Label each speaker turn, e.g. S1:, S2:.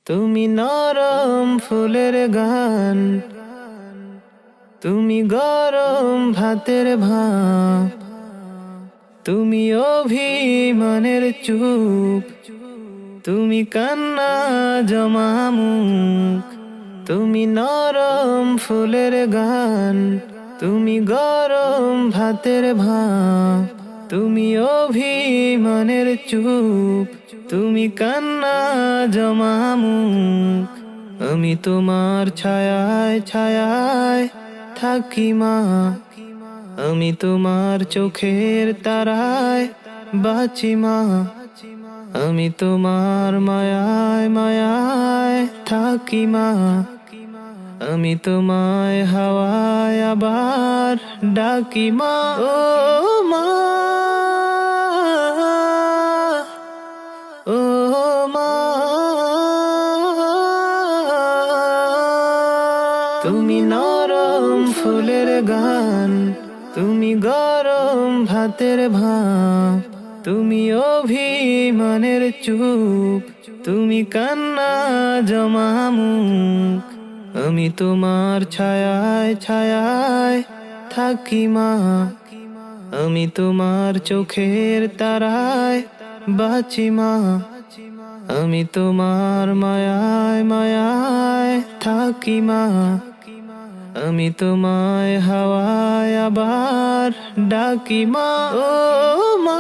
S1: তুমি নরম ফুলের গান, তুমি গরম ভাতের ভাপ, তুমি অভিমানের চুপ, তুমি কান্না জমা মুখ। তুমি নরম ফুলের গান, তুমি গরম ভাতের ভাপ, তুমি অভিমানের চুপ, তুমি কান্না জমা মুখ। আমি তোমার ছায়ায় ছায়ায় থাকি মা, আমি তোমার চোখের তারায় বাঁচি মা। আমি তোমার মায়ায় মায়ায় থাকি মা, আমি তোমায় হাওয়ায় আবার ডাকি মা। ও মা, ও মা, তুমি নরম ফুলের গান, তুমি গরম ভাতের ভাপ, তুমি অভিমানের চুপ, তুমি কান্না জমা মুখ। আমি তোমার ছায়ায় ছায়ায় থাকি মা, আমি তোমার চোখের তারায় বাঁচি মা। আমি তোমার মায়ায় মায়ায় থাকি মা, আমি তোমায় হাওয়ায় আবার ডাকি মা। ও মা।